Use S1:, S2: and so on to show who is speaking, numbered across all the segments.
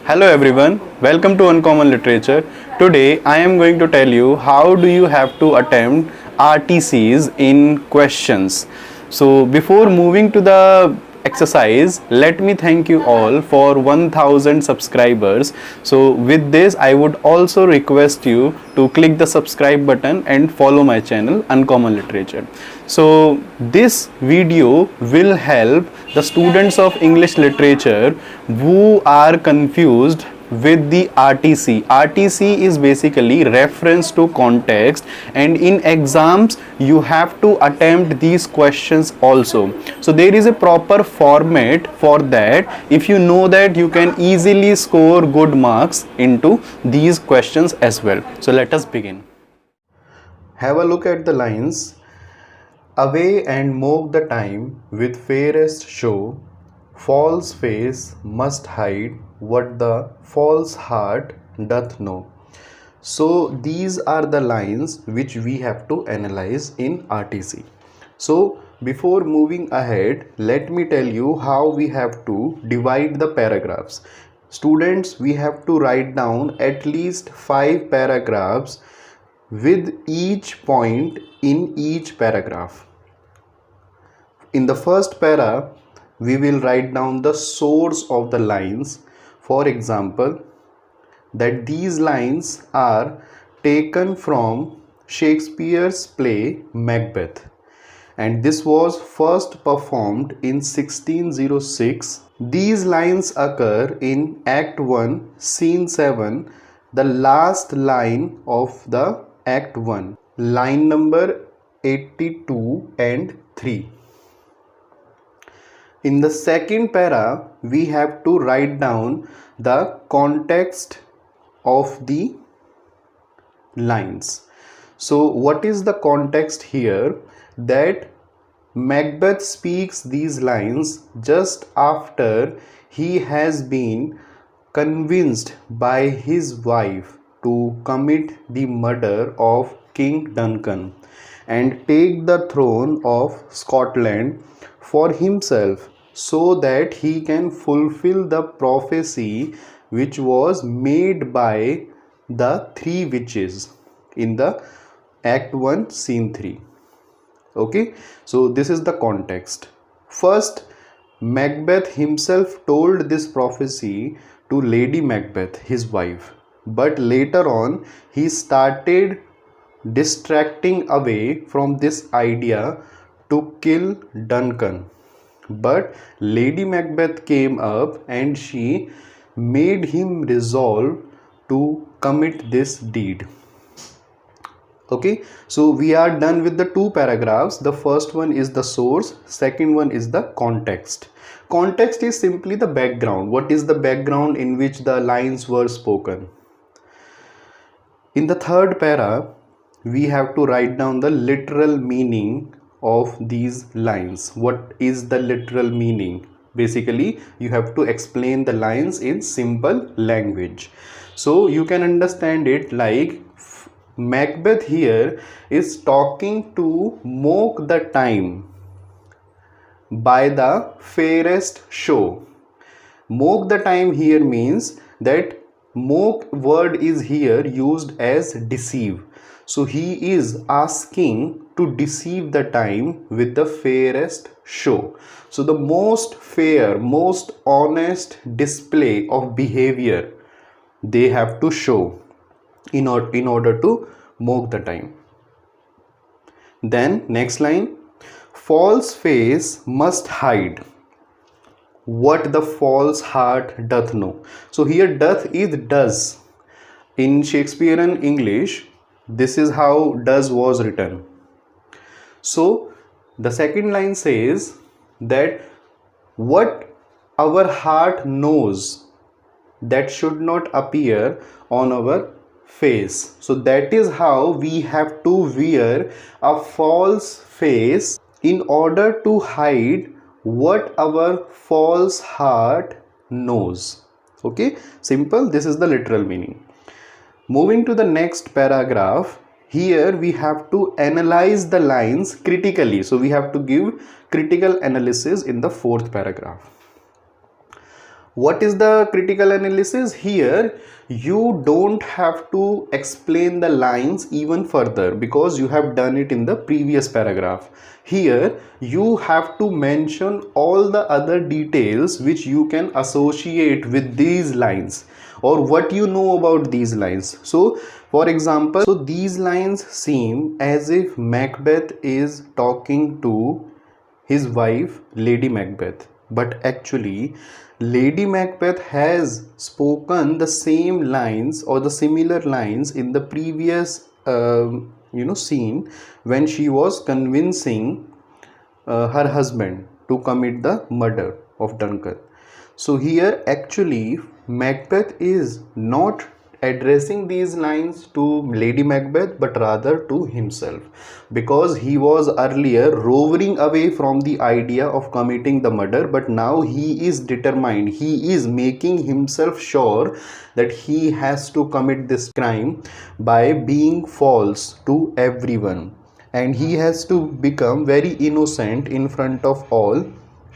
S1: Hello everyone, welcome to Uncommon Literature. Today I am going to tell you how do you have to attempt RTCs in questions. So before moving to the exercise, let me thank you all for 1000 subscribers. So with this I would also request you to click the subscribe button and follow my channel Uncommon Literature. So this video will help the students of English literature who are confused with the RTC. RTC is basically reference to context, and in exams you have to attempt these questions also. So there is a proper format for that. If you know that, you can easily score good marks into these questions as well. So let us begin. Have a look at the lines. Away and mock the time with fairest show, false face must hide what the false heart doth know. So these are the lines which we have to analyze in RTC. So before moving ahead, let me tell you how we have to divide the paragraphs. Students, we have to write down at least 5 paragraphs with each point in each paragraph. In the first para, we will write down the source of the lines. For example, that these lines are taken from Shakespeare's play Macbeth, and this was first performed in 1606. These lines occur in Act 1, Scene 7, the last line of the Act 1, line number 82 and 3. In the second para, we have to write down the context of the lines. So what is the context here? That Macbeth speaks these lines just after he has been convinced by his wife to commit the murder of King Duncan and take the throne of Scotland for himself, so that he can fulfill the prophecy which was made by the 3 witches in the Act 1, Scene 3. Okay, so this is the context. First, Macbeth himself told this prophecy to Lady Macbeth, his wife, but later on he started distracting away from this idea to kill Duncan. But Lady Macbeth came up and she made him resolve to commit this deed. Okay, so we are done with the 2 paragraphs. The first one is the source, second one is the context. Context is simply the background. What is the background in which the lines were spoken? In the third para, we have to write down the literal meaning of these lines. What is the literal meaning? Basically, you have to explain the lines in simple language. So you can understand it like Macbeth here is talking to mock the time by the fairest show. Mock the time here means that mock word is here used as deceive. So he is asking to deceive the time with the fairest show. So the most fair, most honest display of behavior they have to show in order to mock the time. Then next line, false face must hide what the false heart doth know. So here doth is does. In Shakespearean English, this is how does was written. So the second line says that what our heart knows, that should not appear on our face. So that is how we have to wear a false face in order to hide what our false heart knows. Okay, simple. This is the literal meaning. Moving to the next paragraph, here we have to analyze the lines critically. So we have to give critical analysis in the 4th paragraph. What is the critical analysis? Here you don't have to explain the lines even further because you have done it in the previous paragraph. Here you have to mention all the other details which you can associate with these lines, or what you know about these lines. So for example, so these lines seem as if Macbeth is talking to his wife Lady Macbeth, but actually Lady Macbeth has spoken the same lines or the similar lines in the previous scene when she was convincing her husband to commit the murder of Duncan. So here actually Macbeth is not addressing these lines to Lady Macbeth but rather to himself, because he was earlier roving away from the idea of committing the murder, but now he is determined, he is making himself sure that he has to commit this crime by being false to everyone, and he has to become very innocent in front of all,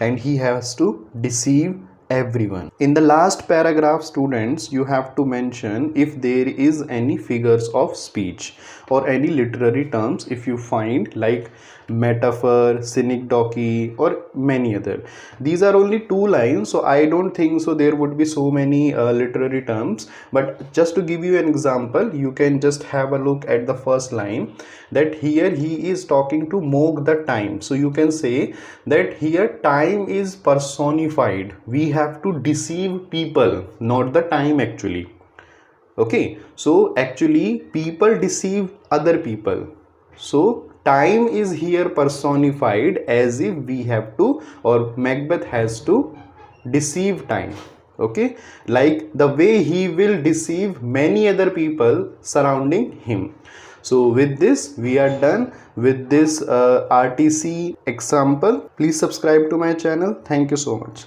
S1: and he has to deceive everyone. In the last paragraph, students, you have to mention if there is any figures of speech or any literary terms if you find, like metaphor, synecdoche, or many other. These are only 2 lines, so I don't think so there would be so many literary terms, but just to give you an example, you can just have a look at the first line, that here he is talking to mock the time. So you can say that here time is personified, we have to deceive people, not the time actually. Okay, so actually people deceive other people, so time is here personified as if we have to, or Macbeth has to deceive time. Okay, like the way he will deceive many other people surrounding him. So with this we are done with this RTC example. Please subscribe to my channel. Thank you so much.